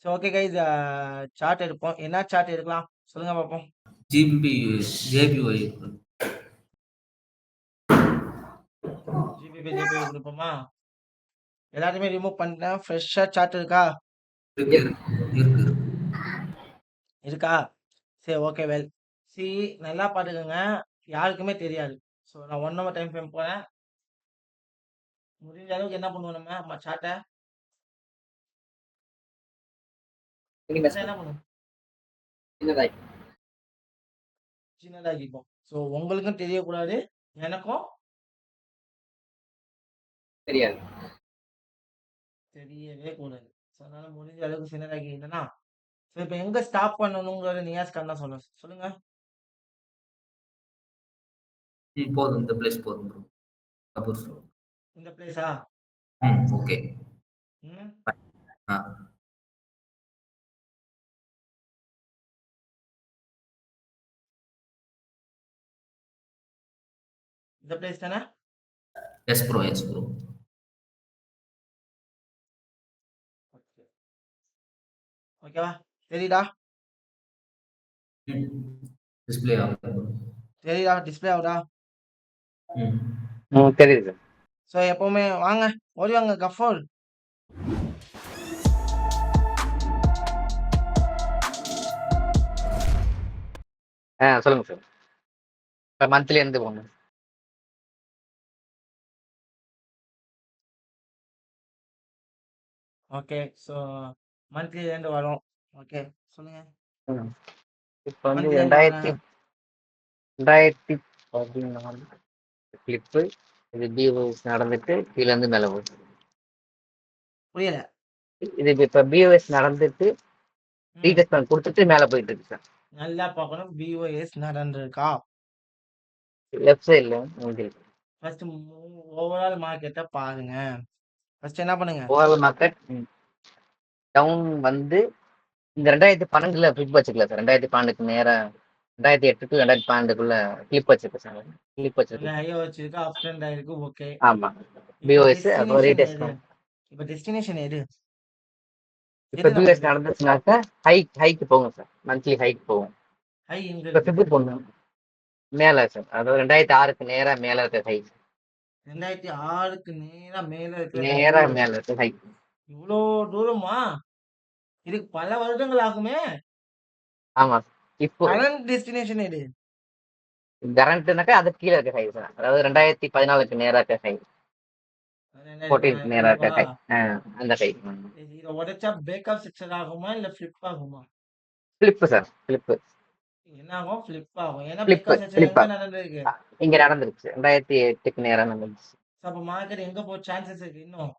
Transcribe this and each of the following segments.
So okay guys chart எடுப்போம். என்ன chart எடுக்கலாம்? சொல்லுங்க பாப்போம். ஜிபி ஜேபிஒய் ஜிபிஒய் கொடுப்போமா? எல்லாத்தையுமே ரிமூவ் பண்ணிட்டேன். ஃப்ரெஷ்ஷா சார்ட் இருக்கா? இருக்கு இருக்கு இருக்கா? சரி ஓகே வெல். சி நல்லா பாத்துக்கோங்க. யாருக்குமே தெரியாது. ஸோ நான் 1 ஹவர் டைம் ஃப்ரேம் போறேன். முடிஞ்ச அளவுக்கு என்ன பண்ணுவோம் நம்ம சார்ட்டை என்ன பண்ணுவோம்? சின்னதாக்கிப்போம். ஸோ உங்களுக்கும் தெரியக்கூடாது, எனக்கும் தெரியாது. தெரியவே கூடாது. ஸோ அதனால முடிஞ்ச அளவுக்கு சின்னதாக்கிட்டேன்னா, ஸோ இப்போ எங்க ஸ்டாப் பண்ணணுங்கிறத நியாஸ் கான் தான் சொல்லுங்க. போதும், இந்த பிளேஸ் போதும் ப்ரோ. கபூர் ப்ரோ. இந்த பிளேஸா? ஓகே. இந்த பிளேஸ் தானே? Yes bro, yes bro. ஓகேவா? தெரியுதா? டிஸ்ப்ளே ஆகுது. தெரியுதா? டிஸ்ப்ளே ஆகுதா? தெரியுது. ஸோ எப்பவுமே வாங்க, ஓடி வாங்க கஃபோர். சொல்லுங்க சார். இப்போ மந்த்லி இருந்து போகணும். ஓகே ஸோ மந்த்லி இருந்து வரும். ஓகே சொல்லுங்க. இப்போ வந்து Monthly end 2014 கிளிப்பு இது பிஓஎஸ் நடந்துட்டு கீழே இருந்து மேலே போகுது. புரியல. இது இப்போ பிஓஎஸ் நடந்துட்டு ரீடெஸ்ட்மெண்ட் கொடுத்துட்டு மேலே போயிட்டு இருக்கு சார். நல்லா பார்க்கணும். பிஓஎஸ் நடந்திருக்கா? லெஃப்ட் சைடில் உங்களுக்கு ஃபர்ஸ்ட் ஓவரால் மார்க்கெட்டை பாருங்க. ஃபர்ஸ்ட் என்ன பண்ணுங்க? ஓவரால் மார்க்கெட் டவுன் வந்து இந்த 2012 ஃபிளிப் வச்சுக்கல சார். 2012க்கு நேரம் 2008 டு 2012க்குள்ள கிளிப் வச்சிருக்கு சார். கிளிப் வச்சிருக்கு. ஹையா வச்சிருக்கு, அப் ட்ரெண்ட் ஆயிருக்கு. ஓகே. ஆமா. பிஓஎஸ் அப்புறம் ரீடெஸ்ட்மெண்ட். இப்போ டெஸ்டினேஷன் எது? இப்போ பிஓஎஸ் நடந்துச்சுனாக்கா ஹைக்கு போகும் சார். மந்த்லி ஹைக் போகும். ஹை எங்க இப்போ இருக்கு? ஃபிப் போடணும் மேலே சார். அதாவது 2006க்கு நேரா மேலே இருக்க ஹை. 2006க்கு நேரா மேல இருக்கு. நேரா மேலே இருக்க ஹை. இவ்வளோ தூரமா? இதுக்கு பல வருடங்கள் ஆகுமே. ஆமா. இப்போ கரண்ட் டெஸ்டினேஷன் எது? கரண்ட்னாக்கா அது கீழே இருக்க ஹை சார். அதாவது 2014க்கு நேரா இருக்க ஹை. 14க்கு நேரா இருக்க ஹை. அந்த ஹை. இதை உடைச்சா பிரேக்அப் செக்ஷன் ஆகுமா இல்ல ஃபிளிப் ஆகுமா? Flip sir. ஃபிளிப். என்ன ஆகும்? ஃபிளிப் ஆகும். ஏன்னா ஃபிளிப் பிரேக்அப் செக்ஷன் எங்க நடந்திருக்கு? இங்க நடந்துருச்சு. 2008க்கு நேரா நடந்துச்சு. அப்ப மார்க்கெட் எங்க போக சான்சஸ் இருக்கு? இன்னும்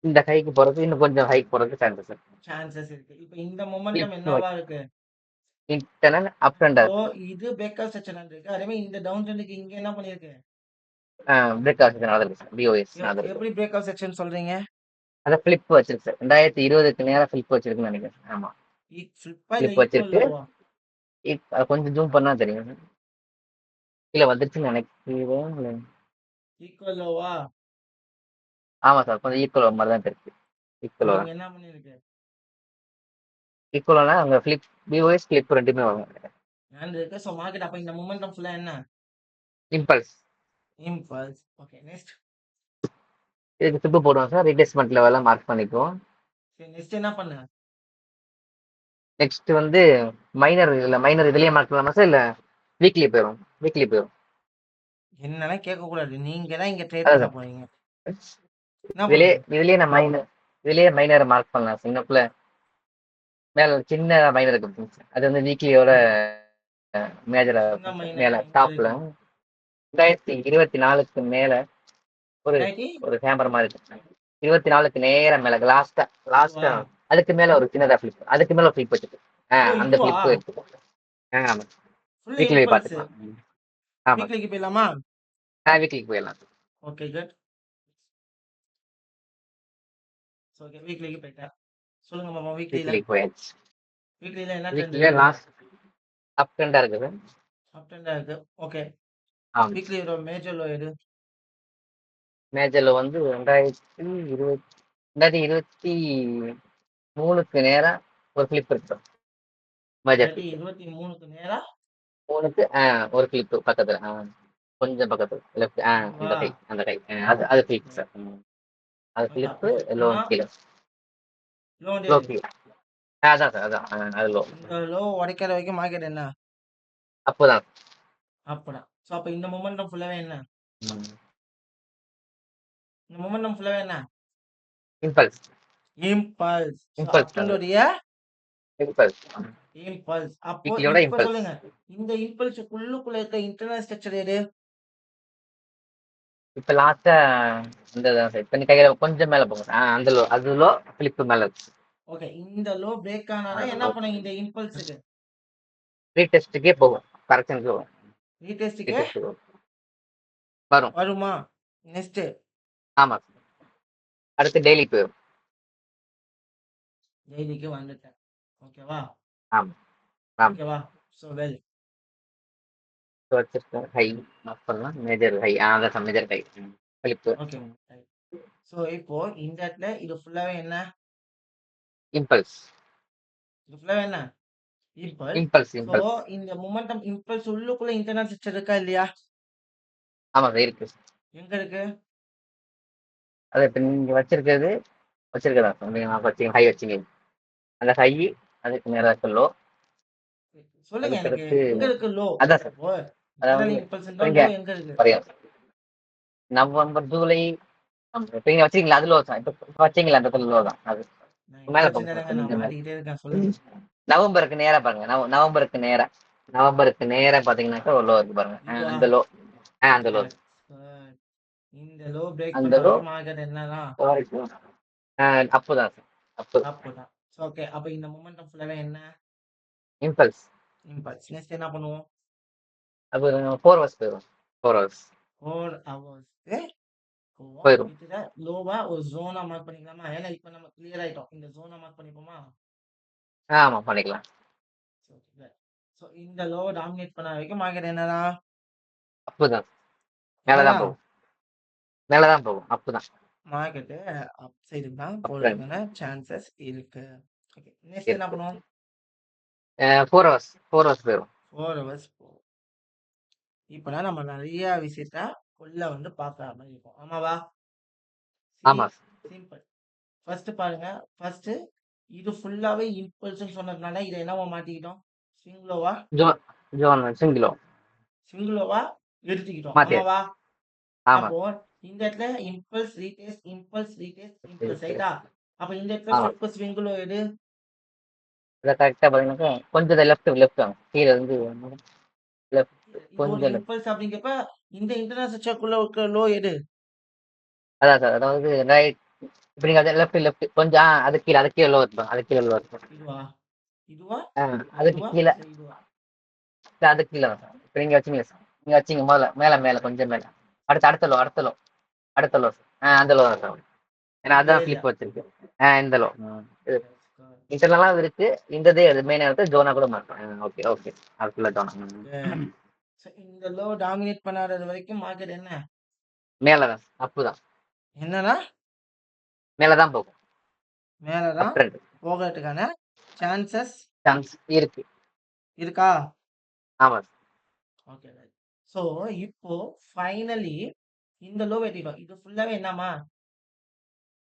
இந்த ஹைக்கு போறது, இன்னும் கொஞ்சம் ஹைக் போறது சான்சஸ் இருக்கு. இப்போ இந்த மொமெண்டம் என்னவா இருக்கு? இன்டர்னல் அப் ட்ரெண்ட் சோ இது பிரேக்அப் செக்ஷன் இருக்கு. அதே மாதிரி இந்த டவுன் ட்ரெண்டுக்கு இங்க என்ன பண்ணிருக்கு? பிரேக்அப் செக்ஷன் நடந்துருக்கு சார். பிஓஎஸ் நடந்துருக்கு. எப்படி பிரேக்அப் செக்ஷன் சொல்றீங்க? அத ஃபிளிப் வச்சிருக்கு சார். 2020க்கு நேரா ஃபிளிப் வச்சிருக்குன்னு நினைக்கிறேன். ஆமா. ஃபிளிப் வச்சிருக்கு. அது கொஞ்சம் ஜூம் பண்ணா தெரியும். கீழே வந்துருச்சுன்னு நினைக்கிறேன். ஈக்குவல் லோவா? ஆமா சார். கொஞ்சம் ஈக்குவல் மாதிரி தான் இருக்கு. ஈக்குவல் என்ன பண்ணிருக்கு? ஈக்குவல்னா அங்க ஃபிளிப் பிஓஎஸ் ஃபிளிப் ரெண்டுமே வரும். இருக்கு. சோ மார்க்கெட் அப்ப இந்த மொமெண்டம் ஃபுல்லா என்ன? இம்பல்ஸ். Okay next. இதுக்கு ஃபிப் போடுவோம் சார். ரீடெஸ்ட்மெண்ட் லெவல்ல மார்க் பண்ணிக்குவோம். சரி நெக்ஸ்ட் என்ன பண்ணு? நெக்ஸ்ட் வந்து மைனர் இதுலயே மார்க் பண்ணலாமா சார்? இல்ல வீக்லி போயிடும். என்னன்னா கேட்க கூடாது. நீங்க தான் இங்க ட்ரேட் பண்ண போறீங்க. இதுலயே நான் மைனர் மார்க் பண்ணலாம். சின்னப்புல மேல சின்ன மைனர் இருக்கு. அது வந்து வீக்லியோட மேஜர் மேல டாப்ல 2024க்கு மேல ஒரு ஹேம்பர் மாதிரி இருக்கு. 24க்கு நேரா மேல லாஸ்டா அதுக்கு மேல ஒரு சின்னதா ஃபிளிப். அதுக்கு மேல ஃபிளிப் வச்சிருக்கு. அந்த ஃபிளிப் எடுத்துக்கோ. ஆமா. வீக்லி பாத்துக்கலாம். ஆமா. வீக்லிக்கு போயிடலாமா? வீக்லிக்கு போயிடலாம். Okay good. ஓகே வீக்லிக்கு போயிட்டா. சொல்லுங்க மாமா. வீக்லிக்கு போயாச்சு. வீக்லில என்ன ட்ரெண்ட்? வீக்லில லாஸ்ட் அப் ட்ரெண்டா இருக்குது. அப் ட்ரெண்டா இருக்கு. ஓகே. வீக்லியோட மேஜர் லோ எது? மேஜர்ல வந்து 2020 3க்கு நேரா ஒரு கிளிப் இருக்கு பட்ஜெட் 23க்கு நேரா 3க்கு ஒரு கிளிப் பக்கத்துல கொஞ்சம் பக்கத்துல லெஃப்ட் அந்த இதுவா? கை அந்த கை அது அது கிளிப் சார் அது ஓகே. கிளிப்பு அப்ப லோ சுத்தமா கீழே லோ லோ எது? கீழே அதான் சார் அதான் அது லோ இந்த லோ உடைக்கிற வரைக்கும் மார்க்கெட் என்ன? அப்போதான் அப்பதான். சோ அப்ப இந்த மொமெண்டம் ஃபுல்லாவே என்ன? ம். இந்த மொமெண்டம் ஃபுல்லாவே என்ன? Impulse impulse. சோ இம்பல்ஸ் அப்டனுடைய இம்பல்ஸ் இம்பல்ஸ். அப்போ வீக்லியோட இப்ப இம்பல்ஸ் சொல்லுங்க. இந்த இம்பல்ஸுக்குள்ளுக்குள்ள இருக்க இன்டர்னல் ஸ்ட்ரக்சர் எது? இப்ப லாஸ்டா இந்த இப்ப நீ கையில கொஞ்சம் மேல போங்க அந்த லோ அது லோ கிளிப் மேல இருக்கு ஓகே. இந்த லோ பிரேக் ஆனாதான் என்ன பண்ணும் இந்த இம்பல்ஸுக்கு? ரீடெஸ்ட்டுக்கே போகும் கரெக்ஷனுக்கு போகும் ரீடெஸ்ட்டுக்கு ரீடெஸ்ட்டுக்கு வரும் வருமா? நெக்ஸ்ட் ஆமா அடுத்து டெய்லி போயிடும் டெய்லிக்கு வந்துட்டேன். ஓகேவா? ஆமா ஆமா ஓகேவா? So well. வச்சிருக்கேன் ஹை பண்ணலாம் மேஜர் ஹை அதான் major high clip okay. So இப்போ இந்த இடத்துல இது ஃபுல்லாவே என்ன? இம்பல்ஸ் இது ஃபுல்லாவே என்ன? இம்பல்ஸ். இம்பல்ஸ் சோ இம்பல்ஸ் இந்த மொமெண்டம் இம்பல்ஸ் உள்ளுக்குள்ள இன்டர்னல் ஸ்ட்ரக்சர் இருக்கா இல்லையா? ஆமா சார் இருக்கு எங்க இருக்கு? அது இப்ப நீங்க வச்சிருக்கதா நீங்க வச்சீங்க ஹை வச்சீங்க அந்த ஹை அதுக்கு நேரா லோ சொல்லுங்க எனக்கு. அதுக்கடுத்து எங்க இருக்கு லோ? அதான் சார் ஓ அதாவது இன்டர்னல் இம்பல்ஸ் இப்ப நீங்க லோ எங்க இருக்கு? குறையும் நவம்பர் ஜூலை இப்ப நீங்க வச்சிருக்கீங்களா அது லோ தான் இப்ப வச்சீங்களா அந்த லோ தான் அது நான் மேல இம்பல்ஸ் போங்க தானங்க நான் கொஞ்சம் மேல மாட்டிக்கிட்டே இருக்கேன். சொல்லுங்க. நவம்பருக்கு நேரா பாருங்க நவம்பருக்கு நேரா பாத்தீங்கன்னாக்கா ஒரு லோ இருக்கு பாருங்க இதுவா? அந்த லோ அந்த லோ That's good. இந்த லோ பிரேக் அந்த பண்ற லோ வரைக்கும் மார்க்கெட் என்னதான்? அப்போதான் சார் அப்போ அப்போதான். ஓகே. அப்ப இந்த மொமெண்டம் ஃபுல்லாவே என்ன? Impulse impulse. நெக்ஸ்ட் என்ன பண்ணுவோம்? அப்போ 4 ஹவர்ஸ் போயிடும் 4 ஹவர்ஸ் 4 ஹவர்ஸ்க்கு போவோம். போயிடும் இதுல லோவா ஒரு ஜோனா மார்க் பண்ணிக்கலாமா? ஏன்னா இப்ப நம்ம கிளியர் ஆயிட்டோம். இந்த ஜோனா மார்க் பண்ணிப்போமா? ஆமா பண்ணிக்கலாம் சோ இந்த லோ டாமினேட் பண்ண வரைக்கும் மார்க்கெட் என்னதான்? அப்போதான் மேலதான் போகும் மேலதான் போகும் அப்போதான் மார்க்கெட் அப் சைடுக்கு தான் Uptrend. போறதுக்கான சான்சஸ் இருக்கு. ஓகே. நெக்ஸ்ட் என்ன பண்ணுவோம்? 4 ஹவர்ஸ் போயிடும் 4 ஹவர்ஸ் போகும். இப்பதான் நம்ம நிறைய விஷயத்த உள்ள வந்து பார்க்க மாதிரி இருக்கும். ஆமாவா? ஆமா சிம்பிள். ஃபர்ஸ்ட் பாருங்க. ஃபர்ஸ்ட் இது ஃபுல்லாவே இம்பல்ஸ்னு சொன்னதுனால இதை என்னவா மாட்டிக்கிட்டோம்? ஸ்விங்லோவா? ஜோன் சிங்கிலோ ஸ்விங்லோவா எடுத்துக்கிட்டோம். மாத்தி ஆமாவா? ஆமா அப்போ இந்த இடத்துல இம்பல்ஸ் ரீடெஸ்ட் ரைட்டா? அப்ப இந்த இடத்துல ஆமா ஸ்டெப் ஸ்விங்லோ எடு. இதை கரெக்டா பாத்தீங்கன்னாக்கா கொஞ்சம் லெஃப்ட் கீழே இருந்து லெஃப்ட் இது ஒரு கொஞ்சம் left. இம்பல்ஸ் அப்படிங்கிறப்ப இந்த இன்டர்னல் ஸ்ட்ரக்சர்க்குள்ள இருக்க லோ எடு. அதான் சார் அதாவது ரைட் இப்ப நீங்க அதை லெஃப்ட் கொஞ்சம் அது கீழே லோ இருக்கும் இதுவா? இதுவா? அதுக்கு இதுவா? கீழே இல்ல இதுவா? அது கீழே தான் இப்ப நீங்க வச்சீங்க முதல்ல மேல கொஞ்சம் மேல அடுத்த லோ அந்த லோ தான் ஏன்னா இந்த அதான் area. கிளிப் வச்சிருக்கு இந்த லோ இன்டர்னலா இருக்கு இந்ததே மெயினா எடுத்து ஜோனா கூட மாட்டோம் ஓகே அதுக்குள்ள ஜோனா So, இந்த லோ டாமினேட் பண்ணாதது வரைக்கும் மார்க்கெட் என்ன? மேலதான் அப்புதான் என்னன்னா மேலதான் போகும் மேலதான் Uptrend. போகிறதுக்கான சான்சஸ் சான்ஸ் இருக்கு இருக்கா? ஆமா ஓகே. சோ இப்போ ஃபைனலி இந்த லோ வெட்டிட்டோம். இது ஃபுல்லாவே என்னமா?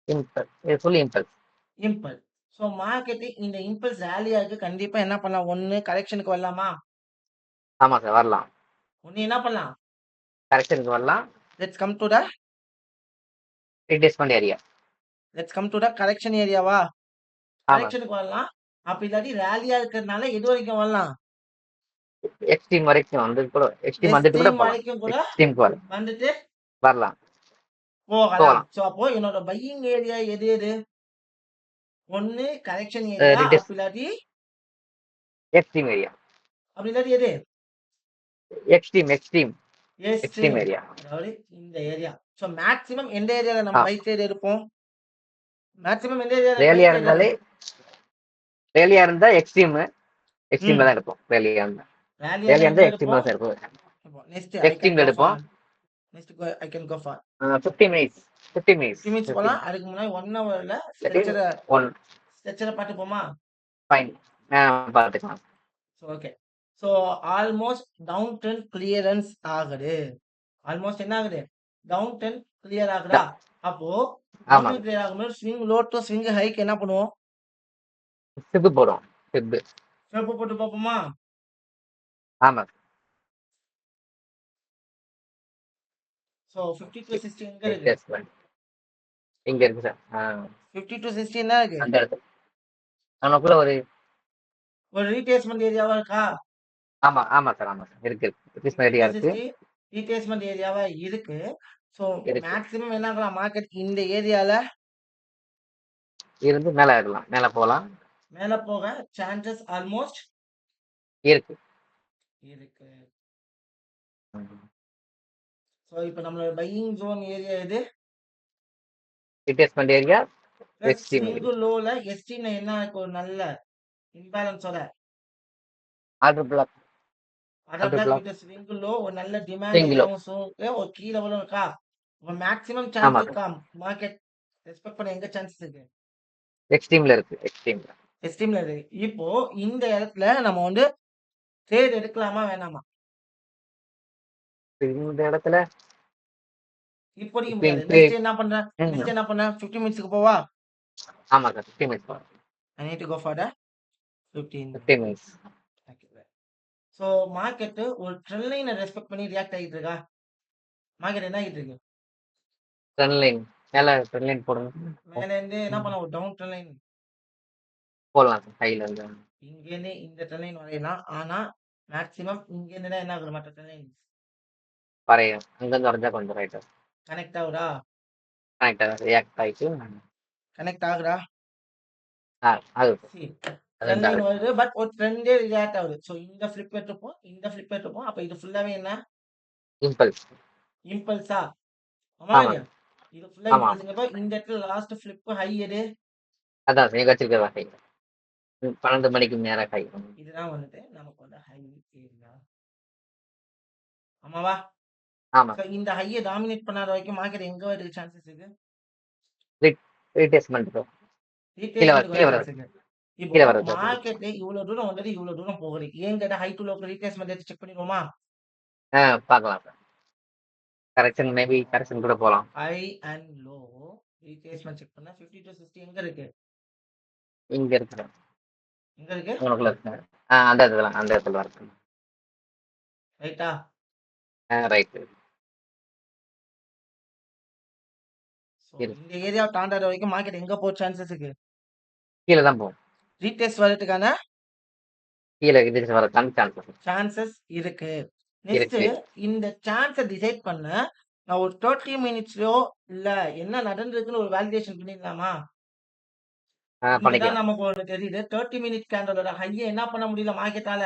Impulse full impulse impulse. So market இந்த இம்பல்ஸ் ரேலியாக்கு கண்டிப்பா என்ன பண்ணலாம்? ஒன்னு கரெக்ஷனுக்கு வரலாமா? ஆமா சார் வரலாம் ஒன்னு என்ன பண்ணலாம்? கரெக்ஷனுக்கு வரலாம் let's come to the retracement area correction ஏரியாவா? ஆமா கரெக்ஷனுக்கு வரலாம். அப்ப இல்லாட்டி ரேலியா இருக்கிறதுனால எது வரைக்கும் வரலாம்? எக்ஸ்ட்ரீம் வரைக்கும் வந்து கூட எக்ஸ்ட்ரீம் வந்துட்டு கூட எக்ஸ்ட்ரீம் போகலாம் வரைக்கும் கூட எக்ஸ்ட்ரீம்க்கு வந்துட்டு வரலாம் போகலாம். சோ அப்போ என்னோட பையிங் ஏரியா எது? ஒன்னு கரெக்ஷன் ஏரியா Retest. அப்படி இல்லாட்டி எக்ஸ்ட்ரீம் ஏரியா எது? எக்ஸ்ட்ரீம் ஏரியா அதாவது இந்த ஏரியா. சோ மேக்ஸிமம் எந்த ஏரியால நம்ம பை ட்ரேட் எடுப்போம்? மேக்ஸிமம் எந்த ஏரியால ரேலியா இருந்தா எக்ஸ்ட்ரீம்ல தான் எடுப்போம் ரேலியா இருந்தா எக்ஸ்ட்ரீம்ல தான் எடுப்போம் நெக்ஸ்ட் எக்ஸ்ட்ரீம்ல எடுப்போம் I can go for 15 minutes போலாம். அதுக்கு முன்னாடி 1 ஹவர்ல ஸ்ட்ரக்சரை பார்த்துப்போமா? ஃபைன். பார்த்துக்கலாம். Okay. So almost down trend clearance ஆகுது. ஆல்மோஸ்ட் என்ன ஆகுது? டவுன் ட்ரெண்ட் கிளியர் ஆகுதா? அப்போ டவுன் ஆமாங்க. ட்ரெண்ட் கிளியர் ஆகும்போது ஸ்விங் லோ டு ஸ்விங் ஹைக்கு என்ன பண்ணுவோம்? ஃபிப் போடும். ஃபிப். ஸ்டெப் போட்டு பார்ப்போமா? ஆமாங்க. ஸோ 50 to 60 எங்க இருக்கு? ரிட்ரேஸ்மெண்ட் இங்க இருக்கு சார். 50 to 60 என்ன இருக்கு? அந்த இடத்துல நமக்குள்ள ஒரு ஒரு ரீட்ரேஸ்மெண்ட் ஏரியாவா இருக்கா? ஆமா சார். இருக்கு. 50 ஏரியா to இருக்கு. 60 ரீட்ரேஸ்மெண்ட் ஏரியாவா இருக்கு. ஸோ இருக்கு. மேக்ஸிமம் என்ன ஆகலாம்? மார்க்கெட் இந்த ஏரியால இருந்து மேல ஏறலாம். மேல போலாம். மேல போக சான்சஸ் ஆல்மோஸ்ட் இருக்கு. ஸோ இப்போ நம்மளோட பையிங் ஜோன் ஏரியா எது? Retracement area plus extreme swing லோல எஸ்டின்னு என்ன இருக்கு? ஒரு நல்ல இம்பேலன்ஸோட order block. Other block with swing low ஒரு நல்ல டிமாண்ட் Swing low. ஏரியாவும் ஒரு கீ லெவலும் இருக்கா? இப்போ மேக்ஸிமம் ஆமா சான்ஸ் சார். இருக்கா? மார்க்கெட் ரெஸ்பெக்ட் பண்ண எங்க சான்சஸ் இருக்கு? எக்ஸ்ட்ரீம்ல இருக்கு. எஸ்டீம்ல இருக்கு. இப்போ இந்த இடத்துல நம்ம வந்து ட்ரேட் எடுக்கலாமா வேணாமா? இந்த இடத்துல இப்போதைக்கு இப்ப முடியாது. இப்ப நெக்ஸ்ட் என்ன பண்றேன்? நெக்ஸ்ட் என்ன பண்ணேன்? 50 மினிட்ஸ்க்கு போவா? ஆமா sir. 15 minutes. I need to go for the 15 15 minutes. So market ஒரு ட்ரெண்ட் லைனை ரெஸ்பெக்ட் பண்ணி ரியாக்ட் ஆகிட்டு இருக்கா? மார்க்கெட் என்ன ஆகிட்டு இருக்கு? ட்ரெண்ட் லைன் மேல ட்ரெண்ட் லைன் போடுங்க. மேல இருந்து என்ன பண்ண ஒரு டவுன் ட்ரெண்ட் லைன் போடலாம் சார். ஹைல இருந்து இங்க இருந்து இந்த ட்ரெண்ட் லைன் வரையலாம். ஆனா மேக்ஸிமம் இங்க இருந்து தான் என்ன ஆகுது? மற்ற ட்ரெண்ட் லைன் வரையும். அங்கிருந்து வரைஞ்சா கொஞ்சம் ரைட்டா கனெக்ட் ஆகுதா? கனெக்ட் ரியாக்ட் ஆயிட்டு கனெக்ட் ஆகுதா? அது ட்ரெண்ட் லைன் வருது. பட் ஒரு ட்ரெண்டே ரியாக்ட் ஆகுது. ஸோ இந்த ஃபிளிப் எடுத்துப்போம், இந்த ஃபிளிப் எடுத்துப்போம். அப்போ இது ஃபுல்லாவே என்ன? இம்பல்ஸ். இம்பல்ஸா? ஆமா. இல்லையா? இது ஃபுல்லா ஆமா. இம்பல்ஸ்ங்கப்ப இந்த இடத்துல லாஸ்ட் ஃபிளிப் ஹை எது? அதான் நீங்க வச்சிருக்கிற ஹை. 12 மணிக்கு நேரா ஹை. இதுதான் வந்துட்டு நமக்கு வந்து ஹை ஏரியா. ஆமாவா? ஆமா. ஸோ இந்த ஹையை டாமினேட் பண்ணாத வரைக்கும் மார்க்கெட் எங்க வரதுக்கு சான்சஸ் இருக்கு? ரீட்ரேஸ்மெண்ட் கீழ ரீட்ரேஸ்மெண்ட் வர சான்சஸ் இருக்கு. கீழ இப்போ வர மார்க்கெட் இவ்வளவு தூரம் வந்தது, இவ்வளவு தூரம் போகுது. ஏன் கேட்டா ஹை டு லோக்கு ரீட்ரேஸ்மெண்ட் எடுத்து செக் பண்ணிடுவோமா? பார்க்கலாம் சார். கரெக்ஷன் மேபி கரெக்ஷன் கூட போலாம். High and low retracement check பண்ணா 50 to 60 எங்க இருக்கு? இங்க இருக்கு. எங்க இருக்கு? உங்களுக்குள்ள இருக்கு. அந்த இடத்துல இருக்கு. ரைட்டா? ரைட். இந்த ஏரியா தாண்டாத வரைக்கும் மார்க்கெட் எங்க போக சான்சஸ் இருக்கு? கீழே தான் போகும். ரீடெஸ்ட் வரதுக்கான கீழே இது வர சான்சஸ் இருக்கு. நெக்ஸ்ட் இந்த சான்ஸை டிசைட் பண்ண நான் ஒரு 30 மினிட்ஸ்லயோ இல்ல என்ன நடந்திருக்குன்னு ஒரு வேலிடேஷன் பண்ணிடலாமா? பண்ணிக்கலாம். நமக்கு ஒன்று தெரியுது. 30 மினிட் கேண்டலோட ஹையை என்ன பண்ண முடியல மார்க்கெட்டால?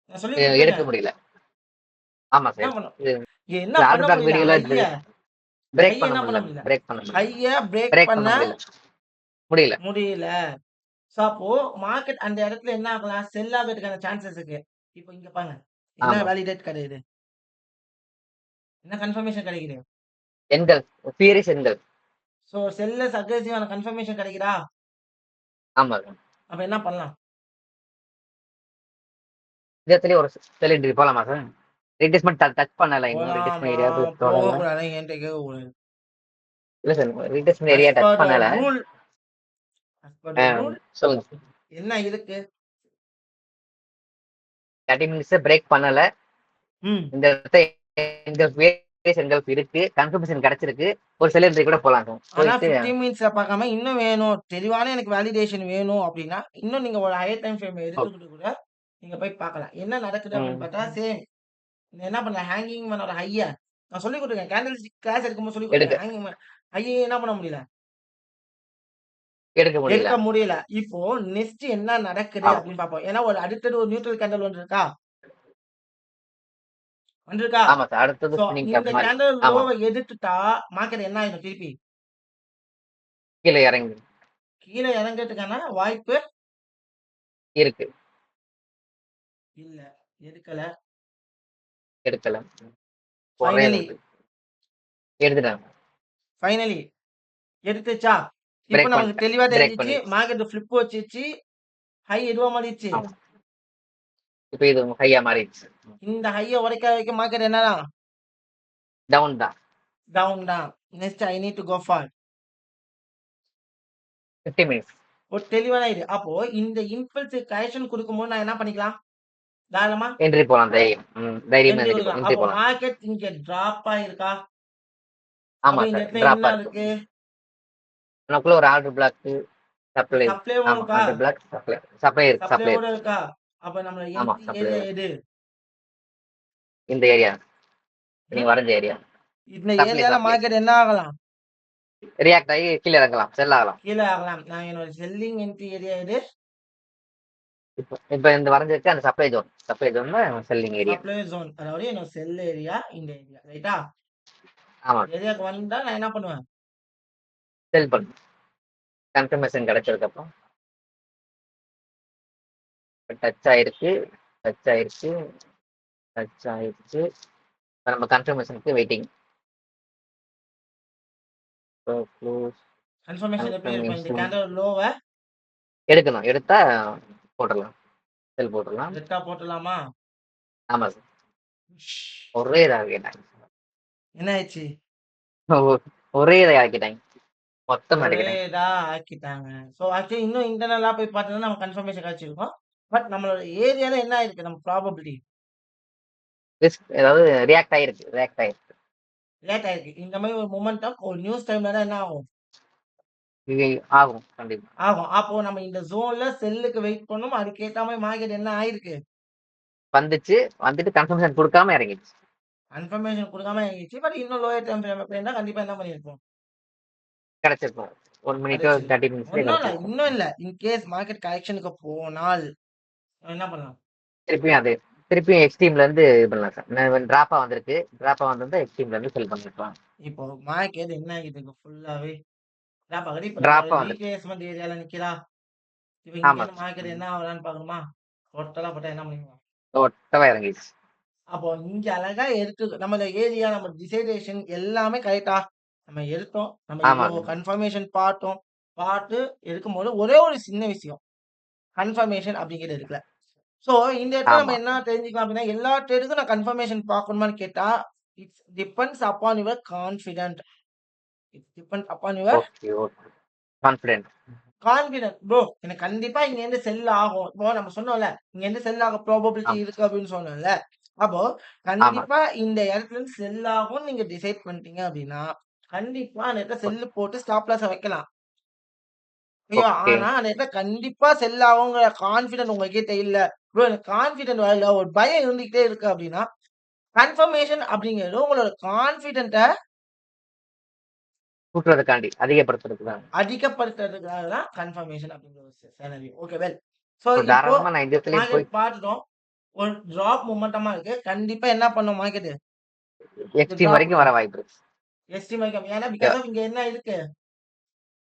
நான் சொல்லி எடுக்க முடியல. ஆமா சார். என்ன பண்ண முடியல? பிரேக் பண்ண முடியல. சோ அப்போ மார்க்கெட் அந்த இடத்துல என்ன ஆகலாம்? செல் ஆகிறதுக்கான சான்சஸ் இருக்கு. இப்போ இங்க பாருங்க. என்ன வேலிடேட் கிடைக்குது? என்ன கன்ஃபர்மேஷன் கிடைக்குது? எண்கள், சீரிஸ் எண்கள். சோ செல்லர்ஸ் அக்ரெசிவான கன்ஃபர்மேஷன் கிடைக்குதா? ஆமா. அப்ப என்ன பண்ணலாம்? இதத்துல ஒரு செல் என்ட்ரி போலாமா சார்? ரீட்ரேஸ்மெண்ட் டச் பண்ணல. இன்னும் ரீட்ரேஸ்மெண்ட் ஏரியா போகக்கூடாது. என்கிட்ட கேட்கக்கூடாது. இல்ல சார், ரீட்ரேஸ்மெண்ட் ஏரியா டச் பண்ணல. சொல்லுங்க. என்ன இருக்கு? 30 மினிட்ஸ் பிரேக் பண்ணல. இந்த இடத்துல எண்கள் இருக்கு. கன்ஃபர்மேஷன் கிடைச்சிருக்கு. ஒரு செல் என்ட்ரி கூட போலாம் சார். ஆனா 15 மினிட்ஸ்ல பார்க்காம இன்னும் வேணும், தெளிவான எனக்கு வேலிடேஷன் வேணும் அப்படின்னா இன்னும் நீங்க ஒரு ஹையர் டைம் ஃப்ரேம் எடுத்துக்கிட்டு கூட நீங்க போய் பார்க்கலாம். என்ன நடக்குது அப்படின்னு பார்த்தா சேம் என்ன பண்ண ஹேங்கிங் மேனோட ஹைய நான் சொல்லி கொடுத்துருக்கேன். கேண்டில் ஸ்டிக் கிளாஸ் எடுக்கும்போது சொல்லி கொடுத்துருக்கேன். ஹேங்கிங் மேன் ஹையை என்ன பண்ண முடியல? எடுக்க முடியல. இப்போ நெக்ஸ்ட் என்ன நடக்குது அப்படின்னு பார்ப்போம். ஏன்னா ஒரு அடுத்தது ஒரு நியூட்ரல் கேண்டில் ஒன்று இருக்கா? வந்திருக்கா? ஆமா சார். அடுத்தது இந்த கேண்டில் லோவை எதிர்த்துட்டா மார்க்கெட் என்ன ஆயிடும்? திருப்பி கீழே இறங்கிறதுக்கான வாய்ப்பு இருக்கு. இல்ல, எடுக்கல. எடுத்துட்டாங்க. ஃபைனலி எடுத்துச்சா? இப்ப பிரேக் நமக்கு பண்ணிட்டேன். தெளிவா பிரேக் தெரிஞ்சிச்சு. பண்ணிடுச்சு. மார்க்கெட் ஃபிளிப் வச்சிருச்சு. ஹை எதுவா மாறிடுச்சு? ஆமா. இப்ப இது ஹையா மாறிடுச்சு. இந்த ஹைய உடைக்காத வரைக்கும் மார்க்கெட் என்னடா? டவுன் தான். டவுன் தான். Next I need to go for 50 minutes. ஒரு தெளிவான இது. அப்போ இந்த இம்பல்ஸ் கரெக்ஷன் குடுக்கும்போது நான் என்ன பண்ணிக்கலாம்? தாராளமா என்ட்ரி போலாம் தைரியம். தைரியமா என்ட்ரி என்ட்ரி குடுக்கலாம். என்ட்ரி அப்போ போலாம். மார்க்கெட் இங்க டிராப் ஆயிருக்கா? ஆமா அப்ப இந்த சார். இடத்துல டிராப்பா என்ன இருக்கு. இருக்கு? நமக்குள்ள ஒரு ஆர்டர் பிளாக் சப்ளை. சப்ளைவும் ஆமா. இருக்கா? Order black supply. சப்ளை இருக்கு. சப்ளை சப்ளையோட இருக்கு. இருக்கா? அப்ப நம்மளோட ஆமா. என்ட்ரி சப்ளை ஏரியா இருக்கு. எது? இந்த ஏரியா. நீங்க ம்? வரைஞ்ச ஏரியா. இந்த சப்ளை ஏரியால சப்ளை. மார்க்கெட் என்ன ஆகலாம்? ரியாக்ட் ஆகி கீழே இறங்கலாம். செல் ஆகலாம். கீழ ஆகலாம். நான் என்னோட செல்லிங் என்ட்ரி ஏரியா எது? இப்ப இந்த வரைஞ்சிருக்கு அந்த supply zone. Supply zone selling area. Supply zone. அதாவது என்னோட செல் ஏரியா இந்த ஏரியா. ரைட்டா? ஆமா. ஏரியாக்கு வந்தா நான் என்ன பண்ணுவேன்? செல் பண்ணு. கன்ஃபர்மேஷன் கிடைச்சதுக்கு அப்புறம் டச் ஆயிருச்சு. டச் ஆயிருச்சு. டச் ஆயிருச்சு. இப்ப நம்ம கன்ஃபர்மேஷனுக்கு வெயிட்டிங். க்ளோஸ் கன்ஃபர்மேஷன் எப்படி இருக்கும்? இந்த கன்ஃபர்மேஷன் கேண்டல் லோவ எடுக்கணும். எடுத்தா போட்டுடலாம். செல் போட்டுடலாம். ரெட்டா போட்டுலாமா? ஆமா சார். ஒரே இதாக கேட்டாங்க. என்ன ஆயிடுச்சு? ஒரே இதாக ஆக்கிட்டாங்க. மொத்தம் ஒரே அடிக்கிறேன். இதா ஆக்கிட்டாங்க. ஸோ ஆக்சுவலி இன்னும் இன்டர்னலா போய் பார்த்தோம்னா நம்ம கன்ஃபர்மேஷன் கிடைச்சிருக்கும். பட் நம்மளோட ஏரியால என்ன ஆயிருக்கு? நம்ம ப்ராபபிலிட்டி ரிஸ்க் ஏதாவது ரியாக்ட் ஆயிருக்கு. ரியாக்ட் ஆயிருக்கு. லேட் ஆயிருக்கு. இந்த மாதிரி ஒரு மொமெண்டம் ஒரு நியூஸ் டைம்ல தான் என்ன ஆகும்? இது ஆகும் கண்டிப்பா. ஆகும். அப்போ நம்ம இந்த ஜோன்ல செல்லுக்கு வெயிட் பண்ணணும். அதுக்கேத்த மாதிரி மார்க்கெட் என்ன ஆயிருக்கு? வந்துச்சு. வந்துட்டு கன்ஃபர்மேஷன் கொடுக்காம இறங்கிடுச்சு. கன்ஃபர்மேஷன் குடுக்காம இறங்கிடுச்சு. பட் இன்னும் லோயர் டைம் ஃப்ரேம் அப்படின்னா கண்டிப்பா என்ன பண்ணியிருப்போம்? கிடைச்சிருக்கும். 1 மினிட்டோ கிடைச்சிருக்கும். 30 மினிட்ஸ்ல ஒண்ணும் இல்ல. கிடைச்சிருக்கும். இன்னும் இல்ல. இன் கேஸ் மார்க்கெட் கரெக்ஷனுக்கு போனால் நம்ம என்ன பண்ணலாம்? திருப்பியும் அது திருப்பியும் எக்ஸ்ட்ரீம்ல இருந்து இது பண்ணலாம் சார். டிராப்பா வந்திருக்கு. டிராப்பா வந்திருந்தா எக்ஸ்ட்ரீம்ல இருந்து செல் பண்ணிருக்கலாம். இப்போ மார்க்கெட் என்ன ஆகிட்டு இருக்கு ஃபுல்லாவே? டிராப் ஆகுது. இப்போ நம்மளோட டிராப்பா வந்துருக்கு. ரீட்ரேஸ்மென்ட் ஏரியால நிக்கிறா. இப்போ ஆமா. இங்கேருந்து மார்க்கெட் என்ன ஆகுறான்னு பார்க்கணுமா? டோட்டலா போட்டா என்ன பண்ணிக்கலாம்? ஒட்டவா இறங்கிடுச்சு. அப்போ இங்க அழகா எடுத்து நம்ம ஏரியா நம்ம டிசைடேஷன் எல்லாமே கரெக்டா நம்ம எடுத்தோம். நம்ம இவ்வளோ ஆமாங்க. கன்ஃபர்மேஷன் பார்த்தோம். பார்த்து எடுக்கும்போது ஒரே ஒரு சின்ன விஷயம். கன்ஃபர்மேஷன் அப்படிங்கிறது இருக்குல்ல. ஸோ இந்த இடத்துல நம்ம ஆமா. என்ன தெரிஞ்சுக்கலாம் அப்படின்னா, எல்லா ட்ரேடுக்கும் நான் கன்ஃபர்மேஷன் பார்க்கணுமான்னு கேட்டா, it's depends upon your confident. It's depends upon your okay. Okay. Confident. Confident. Bro எனக்கு கண்டிப்பா இங்கேருந்து செல் ஆகும். இப்போ நம்ம சொன்னோம்ல, இங்கேருந்து செல் ஆக ப்ராபபிலிட்டி ஆமா. இருக்கு அப்படின்னு சொன்னோம்ல. அப்போ ஆமா. கண்டிப்பா இந்த இடத்துல இருந்து செல் ஆகும்னு நீங்க டிசைட் பண்ணிட்டீங்க அப்படின்னா, கண்டிப்பா அந்த இடத்துல செல் போட்டு ஸ்டாப் லாஸ வைக்கலாம். ஐயோ! ஓகே. ஆனா அந்த இடத்துல கண்டிப்பா செல் ஆகுங்கிற கான்ஃபிடென்ட் உங்ககிட்ட இல்ல. ப்ரோ எனக்கு கான்ஃபிடென்ட் வரல. ஒரு பயம் இருந்துகிட்டே இருக்கு அப்படின்னா, கன்ஃபர்மேஷன் அப்படிங்கிறது உங்களோட கான்ஃபிடென்ட்ட கூட்டுறதுக்காண்டி அதிகப்படுத்துறதுக்கு தான். அதிகப்படுத்துறதுக்காக தான் கன்ஃபர்மேஷன் அப்படிங்கிற ஒரு சினரியோ. Okay well. ஸோ இப்போ தாராளமா நான் இந்த இடத்துலயே போய் மார்க்கெட் பார்த்துட்டோம். ஒரு டிராப் மொமெண்டமா இருக்கு. கண்டிப்பா என்ன பண்ணும் மார்க்கெட்? எக்ஸ்ட்ரீம் டிராப் வரைக்கும் வர வாய்ப்பு இருக்கு. எஸ்டிம் வைக்கும். ஏன்னா பிகாஸ் ஆஃப் இங்க என்ன இருக்கு?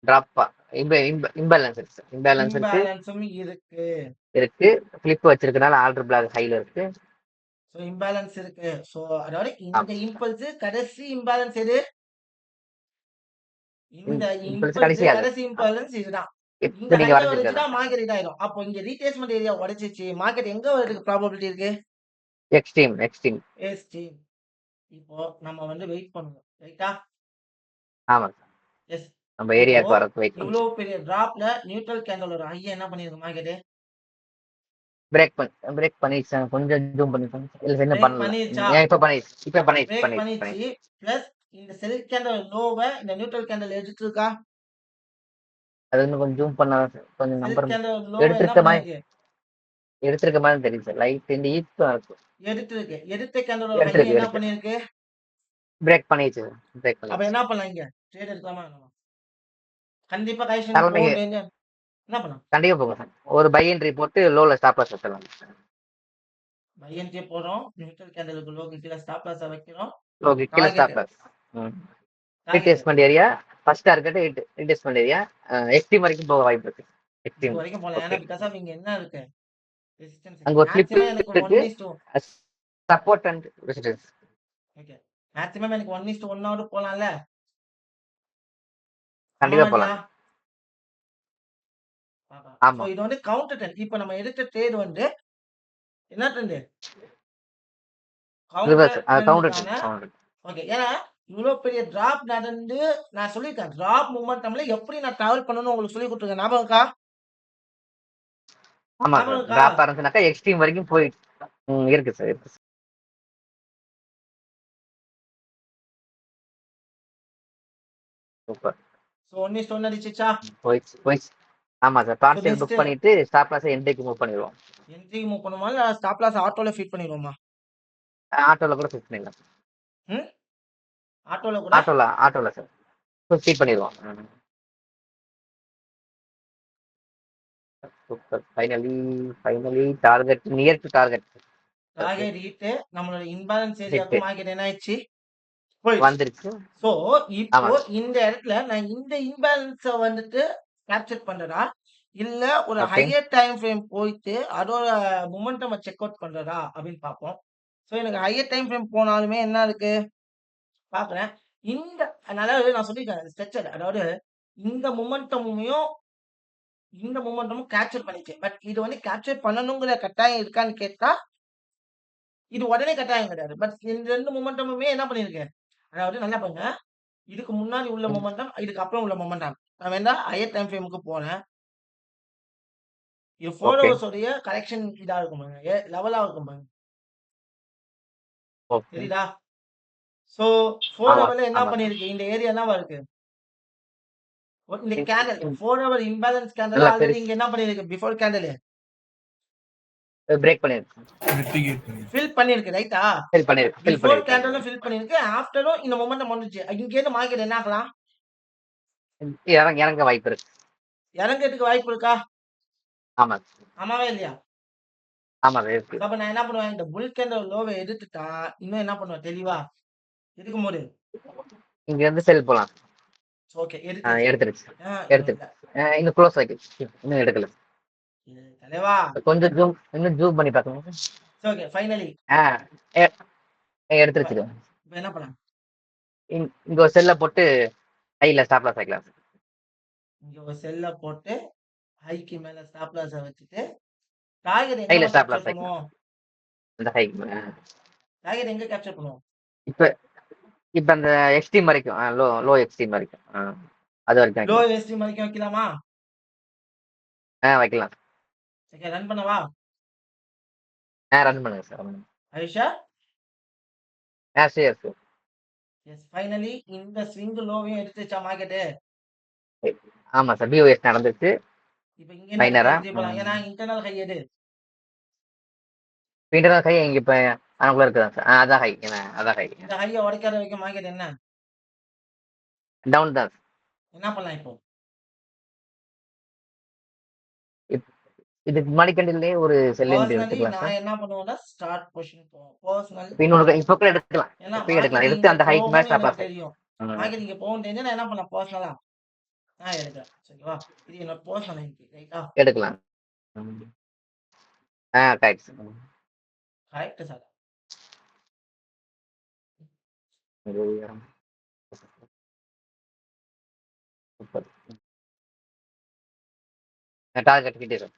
டிராப்பா இம்பேலன்ஸ் இருக்கு. இம்பேலன்ஸ் இருக்கு. இம்பேலன்ஸும் இருக்கு. இருக்கு. ஃபிளிப் வச்சிருக்கனால ஆர்டர் பிளாக் ஹைல இருக்கு. ஸோ இம்பேலன்ஸ் இருக்கு. ஸோ அதாவது இந்த ஆமா. இம்பல்ஸ் கடைசி இம்பேலன்ஸ் எது? இந்த இம்பல்ஸ் இம்பல்ஸ் கடைசி அது. கடைசி இம்பேலன்ஸ் இதுதான். இப்ப இந்த நீங்க ஹைய வரைஞ்சிருக்கதா. உடைச்சுட்டா மார்க்கெட் இதாயிரும். அப்போ இங்க ரீட்ரேஸ்மென்ட் ஏரியா உடைச்சிச்சு. மார்க்கெட் எங்க வரதுக்கு ப்ராபபிலிட்டி இருக்கு? எக்ஸ்ட்ரீம். எக்ஸ்ட்ரீம். எஸ்டிம். இப்போ நம்ம வந்து வெயிட் பண்ணுவோம். ரைட்டா? ஆமா. எஸ். நம்ம இப்போ ஏரியாக்கு வரதுக்கு வெயிட் இவ்ளோ பண்ணுவோம். பெரிய டிராப்ல நியூட்ரல் கேண்டல் ஒரு ஹைய என்ன பண்ணிருக்கு மார்க்கெட்? பிரேக் பண்ணிடுச்சு. கொஞ்சம் ஜூம் பண்ணி இல்ல என்ன பிரேக் பண்ணல. பண்ணிருச்சா? ஏன் இப்ப பண்ணிடுச்சு. இப்ப பண்ணிடுச்சு. பிரேக் பண்ணிடுச்சு. பண்ணிச்சு. பிளஸ் இந்த செல் கேண்டல் லோவ இந்த நியூட்ரல் கேண்டல் எடுத்துருக்கா? அது இன்னும் கொஞ்சம் ஜூம் பண்ணா கொஞ்சம் செல் நம்பர் கேண்டல் லோவ என்ன எடுத்திருக்க மாதிரி பண்ணிருக்கு? எடுத்திருக்க மாதிரி தெரியுது சார். லைட் இந்த ஈர்ப்பா இருக்கும். எடுத்திருக்கு. எடுத்த கேண்டலோட ஹை எடுத்திருக்கு. என்ன எடுத்து பண்ணிருக்கு? பிரேக் பண்ணிடுச்சு. பிரேக் அப்ப பண்ணிடுச்சு. என்ன பண்ணலாம் இங்க? ட்ரேட் எடுக்கலாமா வேணாமா? கண்டிப்பா கரெக்ஷன் தலைமை போகும் டேஞ்சர். என்ன பண்ணலாம்? கண்டிப்பா போங்க சார். ஒரு பை என்ட்ரி போட்டு லோல ஸ்டாப் லாஸ் வச்சிடலாம். பை என்ட்ரி போடுறோம். நியூட்ரல் கேண்டலுக்கு லோக்கு கீழ ஸ்டாப் லாஸ வைக்கிறோம். ஓகே. கீழே stop target loss. Target retracement area first target retracement area extreme வரைக்கும் போக வாய்ப்பு இருக்கு. இது எக்ஸ்ட்ரீம். வரைக்கும் போலாம். ஓகே. ஏன்னா பிகாஸ் ஆஃப் இங்க என்ன இருக்கு? ரெசிஸ்டன்ஸ் அங்க இருக்கு. ஒரு ஃபிளிப் மேக்ஸிமம் எனக்கு இருக்கு. 1:1. Support and resistance. Okay. Maximum எனக்கு 1:1 ஆவது போலாம்ல? ஆமாவா கண்டிப்பா இல்லையா? போலாம். பார்க்கலாம். ஸோ ஆமா. இது வந்து கவுண்டர் ட்ரெண்ட். இப்ப நம்ம எடுத்த ட்ரேட் வந்து என்ன ட்ரெண்ட்? ரிவர்ஸ் கவுண்டர் கவுண்டர் ட்ரெண்டுக்கான கவுண்டர். ஓகே. ஏன்னா இவ்ளோ பெரிய டிராப் நடந்து நான் சொல்லியிருக்கேன். டிராப் மொமெண்டம்ல எப்படி நான் டிராவல் பண்ணணும்னு உங்களுக்கு சொல்லிக் குடுத்துருக்கேன். ஞாபகம் இருக்கா? ஆமா ஞாபகம் சார். இருக்கா? டிராப் ஆரம்பிச்சுனாக்கா எக்ஸ்ட்ரீம் வரைக்கும் போய் இருக்கு சார், இருக்கு சார். சூப்பர். ஸோ 1:1 அடிச்சிச்சா? போயிடுச்சு போயிடுச்சு. ஆமா sir. So partial book next பண்ணிட்டு ஸ்டாப் லாஸ் என்ட்ரிக்கு மூவ் பண்ணிடுவோம். என்ட்ரிக்கு மூவ் பண்ணுமா? இல்ல ஸ்டாப் லாஸ் ஆட்டோல ஃபிட் பண்ணிருவோமா? ஆட்டோல கூட ஃபிட் பண்ணிடலாம். ம். ஆட்டோல கூட ஆட்டோல சார் ஃபிட் பண்ணிடுவோம். Super. Finally target near to target. Target hit. நம்மளோட இன்பேலன்ஸ் ஹிட் ஏரியாவுக்கு மார்க்கெட் என்ன ஆயிடுச்சு? போயிடுச்சு. வந்துருச்சு. ஸோ ஆமா இப்போ சார். இந்த இடத்துல நான் இந்த இம்பேலன்ஸ வந்துட்டு கேப்சர் பண்றதா? இல்ல ஒரு ஓகே. ஹையர் டைம் ஃப்ரேம் போயிட்டு அதோட மொமெண்டம செக் அவுட் பண்றதா? அப்படின்னு பார்ப்போம். ஸோ எனக்கு ஹையர் டைம் ஃப்ரேம் போனாலுமே என்ன இருக்கு? பார்க்குறேன். இந்த அதாவது நான் சொல்லியிருக்கேன் ஸ்ட்ரக்சர். அதாவது இந்த மொமெண்டமையும் இந்த மொமெண்டமும் கேப்சர் பண்ணிச்சு. பட் இது வந்து கேப்சர் பண்ணணுங்கிற கட்டாயம் இருக்கான்னு கேட்டா, இது உடனே கட்டாயம் கிடையாது. பட் இந்த 2 மொமெண்டமுமே என்ன பண்ணிருக்கு? அதாவது நல்லா பாருங்க. இதுக்கு முன்னாடி உள்ள மொமெண்டம், இதுக்கு அப்புறம் உள்ள மொமெண்டம். நான் வேணா ஹையர் டைம் ஃப்ரேமுக்கு போறேன். இது 4 ஓகே. ஹவர்ஸ் உடைய கரெக்ஷன் இதா இருக்கும் பாருங்க. லெவலா இருக்கும் பாருங்க. ஓகே. தெரியுதா? ஸோ 4 ஆமா ஹவர்ல என்ன ஆமா சார். பண்ணிருக்கு? இந்த ஏரியா என்னவா இருக்கு? இந்த இ- கேண்டில் இ- 4 ஹவர் இம்பேலன்ஸ் கேண்டில் நல்லா ஆல்ரெடி பெருசு இங்க என்ன பண்ணிருக்கு? பிஃபோர் கேண்டில் பிரேக் பண்ணிருக்கு. ஃபில் பண்ணிருக்கு. ரைட்டா? ஃபில் பிஃபோர் பண்ணிருக்கு. கேண்டிலும் ஃபில் பண்ணிருக்கு. ஆஃப்டரும் இந்த மொமெண்டம் வந்துச்சு. இங்க இருந்து மார்க்கெட் என்ன ஆகலாம்? இறங்க வாய்ப்பு இருக்கு. இறங்கறதுக்கு வாய்ப்பு இருக்கா? ஆமா ஆமாவா இல்லையா? ஆமா சார், இருக்கு. அப்ப நான் என்ன பண்ணுவேன்? இந்த புல் கேண்டில் லோவ எடுத்துட்டா, இன்னும் என்ன பண்ணுவேன் தெளிவா? இருக்கும்போது இங்க இருந்து செல் போலாம். ஓகே எடுத்துச்சு. எடுத்துருச்சு இன்னும் இல்ல. இன்னும் க்ளோஸ் ஆகி இன்னும் எடுக்கல. தலைவா. கொஞ்சம் இன்னும் ஜூம் பண்ணி பார்க்கணும். ஓகே ஃபைனலி எடுத்துருச்சு. இப்ப என்ன பண்ணலாம்? இங்க ஒரு செல்ல போட்டு ஹைல ஸ்டாப் லாஸ் ஆக்கலாம். இங்க ஒரு செல்ல போட்டு ஹைக்கு மேல ஸ்டாப் லாஸ வச்சுட்டு டார்கெட் ஹைல எங்க ஸ்டாப் கேப்சர் லாஸ் ஆக்கலாம். பண்ணுவோம்? இந்த ஹை டார்கெட் எங்க கேப்சர் பண்ணுவோம்? இப்ப இப்ப அந்த எக்ஸ்ட்ரீம் வரைக்கும் லோ எக்ஸ்ட்ரீம் வரைக்கும் அது வரைக்கும் லோ வைக்கலாம். எஸ்ட்ரீம் வரைக்கும் வைக்கலாமா? வைக்கலாம். ஓகே ரன் பண்ணவா? ரன் பண்ணுங்க சார். ஐஷா சரி சார். எஸ் ஃபைனலி இந்த ஸ்விங் லோவையும் எடுத்துச்சா மார்க்கெட். ஆமா சார். பிஓஎஸ் நடந்துச்சு. இப்போ இங்க என்ன மைனரா என்ட்ரி போலாம்? ஏன்னா இன்டர்னல் ஹை எது? இன்டர்னல் ஹை இங்க இப்ப அதுக்குள்ள இருக்குதான் சார். அதான் ஹை. அதான் ஹை. இந்த ஹையை உடைக்காத வரைக்கும் மார்க்கெட் என்ன டவுன் தான். என்ன பண்ணலாம் இப்போ? இதுக்கு முன்னாடி கண்டிலே ஒரு செல் என்ட்ரி பர்சனலி எடுத்துக்கலாம் நான் சார். என்ன பண்ணுவேன்னா ஸ்டார்ட் பொசிஷன் போவோம். பர்சனல் இன்னொரு இப்போ கூட எடுத்துக்கலாம். ஏன்னா இப்பயும் எடுக்கலாம். மார்க்கெட் எடுத்து இங்க அந்த ஹைக்கு மேல போகும்னு ஸ்டாப் எனக்கு லாஸ் ஆகி. தெரியும். மார்க்கெட் இங்க போகும் தெரிஞ்சு நான் என்ன பண்ணலாம்? பர்சனலா நான் எடுக்கிறேன். ஓகேவா? இது என்னோட பர்சனல் என்ட்ரி ரைட்டா? எடுக்கலாம். Correct sir. Correct sir. Target கிட்டே சார்.